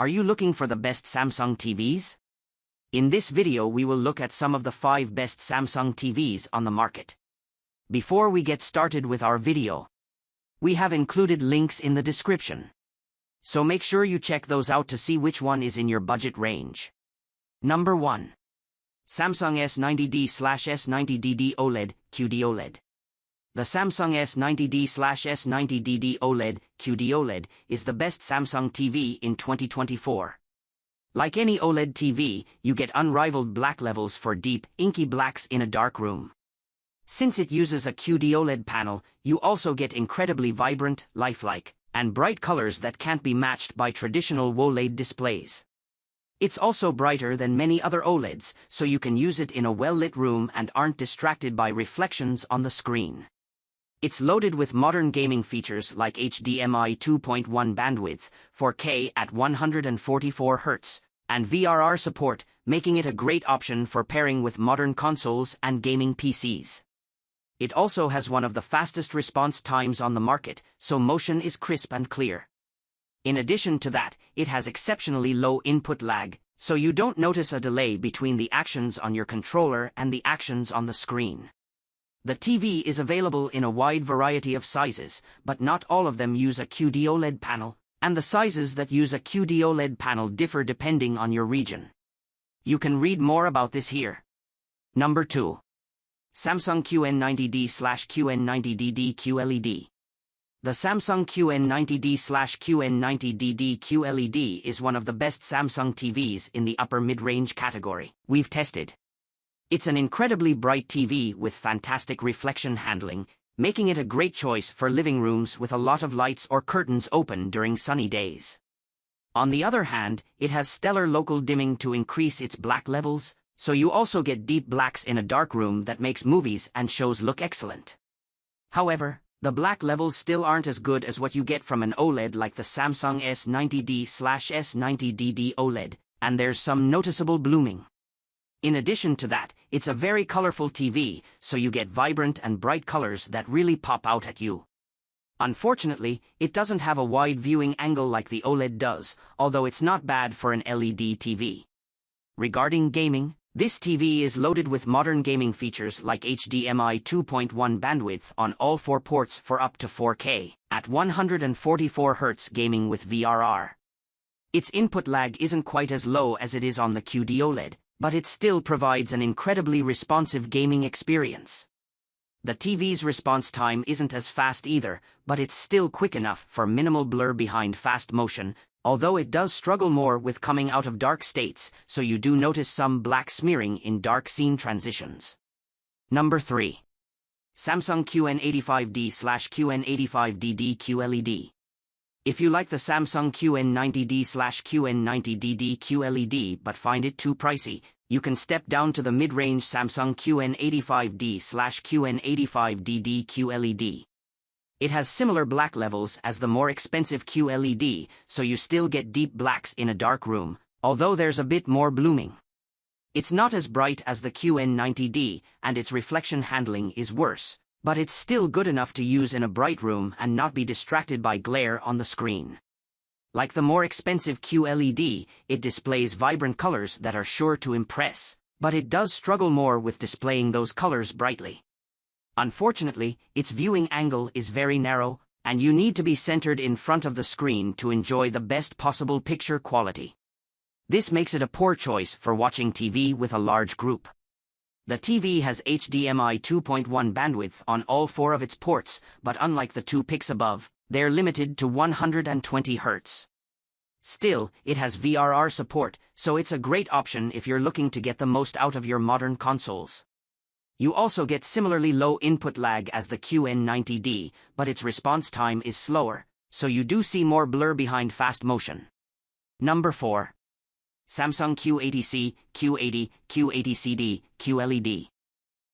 Are you looking for the best Samsung TVs? In this video we will look at some of the 5 best Samsung TVs on the market. Before we get started with our video, we have included links in the description. So make sure you check those out to see which one is in your budget range. Number 1. Samsung S90D/S90DD OLED, QD-OLED. The Samsung S90D/S90DD OLED, QD-OLED, is the best Samsung TV in 2024. Like any OLED TV, you get unrivaled black levels for deep, inky blacks in a dark room. Since it uses a QD-OLED panel, you also get incredibly vibrant, lifelike, and bright colors that can't be matched by traditional OLED displays. It's also brighter than many other OLEDs, so you can use it in a well-lit room and aren't distracted by reflections on the screen. It's loaded with modern gaming features like HDMI 2.1 bandwidth, 4K at 144 Hz, and VRR support, making it a great option for pairing with modern consoles and gaming PCs. It also has one of the fastest response times on the market, so motion is crisp and clear. In addition to that, it has exceptionally low input lag, so you don't notice a delay between the actions on your controller and the actions on the screen. The TV is available in a wide variety of sizes, but not all of them use a QD-OLED panel, and the sizes that use a QD-OLED panel differ depending on your region. You can read more about this here. Number 2. Samsung QN90D/QN90DD QLED. The Samsung QN90D/QN90DD QLED is one of the best Samsung TVs in the upper mid-range category we've tested. It's an incredibly bright TV with fantastic reflection handling, making it a great choice for living rooms with a lot of lights or curtains open during sunny days. On the other hand, it has stellar local dimming to increase its black levels, so you also get deep blacks in a dark room that makes movies and shows look excellent. However, the black levels still aren't as good as what you get from an OLED like the Samsung S90D/S90DD OLED, and there's some noticeable blooming. In addition to that, it's a very colorful TV, so you get vibrant and bright colors that really pop out at you. Unfortunately, it doesn't have a wide viewing angle like the OLED does, although it's not bad for an LED TV. Regarding gaming, this TV is loaded with modern gaming features like HDMI 2.1 bandwidth on all 4 ports for up to 4K at 144 Hz gaming with VRR. Its input lag isn't quite as low as it is on the QD-OLED, but it still provides an incredibly responsive gaming experience. The TV's response time isn't as fast either, but it's still quick enough for minimal blur behind fast motion, although it does struggle more with coming out of dark states, so you do notice some black smearing in dark scene transitions. Number 3. Samsung QN85D/QN85DD QLED. If you like the Samsung QN90D/QN90DD QLED but find it too pricey, you can step down to the mid-range Samsung QN85D/QN85DD QLED. It has similar black levels as the more expensive QLED, so you still get deep blacks in a dark room, although there's a bit more blooming. It's not as bright as the QN90D, and its reflection handling is worse, but it's still good enough to use in a bright room and not be distracted by glare on the screen. Like the more expensive QLED, it displays vibrant colors that are sure to impress, but it does struggle more with displaying those colors brightly. Unfortunately, its viewing angle is very narrow, and you need to be centered in front of the screen to enjoy the best possible picture quality. This makes it a poor choice for watching TV with a large group. The TV has HDMI 2.1 bandwidth on all 4 of its ports, but unlike the 2 pics above, they're limited to 120 Hz. Still, it has VRR support, so it's a great option if you're looking to get the most out of your modern consoles. You also get similarly low input lag as the QN90D, but its response time is slower, so you do see more blur behind fast motion. Number 4. Samsung Q80C, Q80, Q80CD, QLED.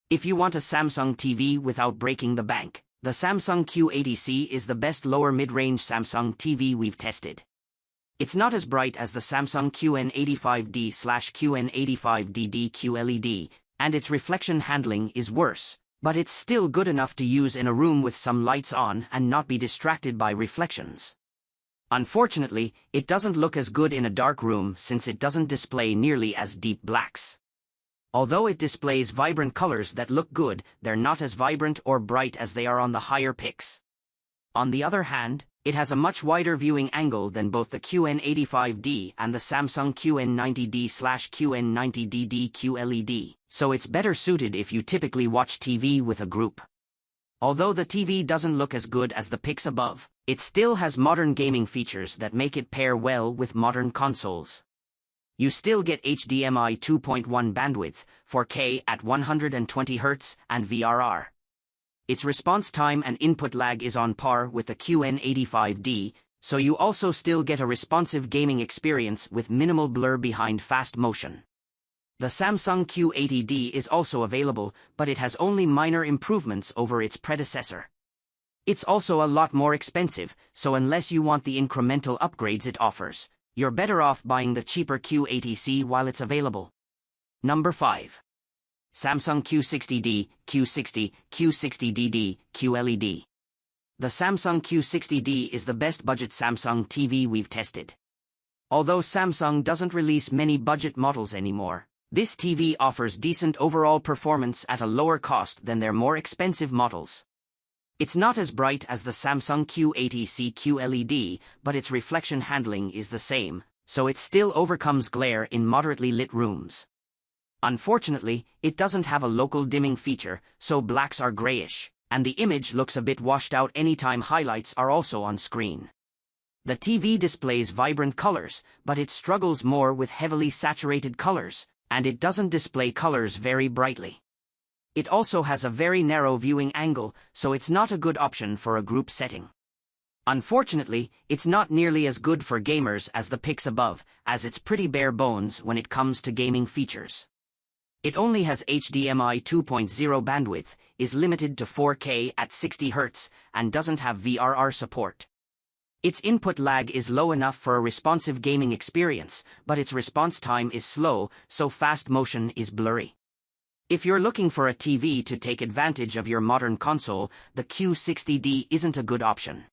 If you want a Samsung TV without breaking the bank, the Samsung Q80C is the best lower mid-range Samsung TV we've tested. It's not as bright as the Samsung QN85D/QN85DD QLED, and its reflection handling is worse, but it's still good enough to use in a room with some lights on and not be distracted by reflections. Unfortunately, it doesn't look as good in a dark room since it doesn't display nearly as deep blacks. Although it displays vibrant colors that look good, they're not as vibrant or bright as they are on the higher pics. On the other hand, it has a much wider viewing angle than both the QN85D and the Samsung QN90D/QN90DD QLED, so it's better suited if you typically watch TV with a group. Although the TV doesn't look as good as the pics above, it still has modern gaming features that make it pair well with modern consoles. You still get HDMI 2.1 bandwidth, 4K at 120 Hz, and VRR. Its response time and input lag is on par with the QN85D, so you also still get a responsive gaming experience with minimal blur behind fast motion. The Samsung Q80D is also available, but it has only minor improvements over its predecessor. It's also a lot more expensive, so unless you want the incremental upgrades it offers, you're better off buying the cheaper Q80C while it's available. Number 5. Samsung Q60D, Q60, Q60DD, QLED. The Samsung Q60D is the best budget Samsung TV we've tested. Although Samsung doesn't release many budget models anymore, this TV offers decent overall performance at a lower cost than their more expensive models. It's not as bright as the Samsung Q80C QLED, but its reflection handling is the same, so it still overcomes glare in moderately lit rooms. Unfortunately, it doesn't have a local dimming feature, so blacks are grayish, and the image looks a bit washed out anytime highlights are also on screen. The TV displays vibrant colors, but it struggles more with heavily saturated colors, and it doesn't display colors very brightly. It also has a very narrow viewing angle, so it's not a good option for a group setting. Unfortunately, it's not nearly as good for gamers as the pics above, as it's pretty bare bones when it comes to gaming features. It only has HDMI 2.0 bandwidth, is limited to 4K at 60 Hz, and doesn't have VRR support. Its input lag is low enough for a responsive gaming experience, but its response time is slow, so fast motion is blurry. If you're looking for a TV to take advantage of your modern console, the Q60D isn't a good option.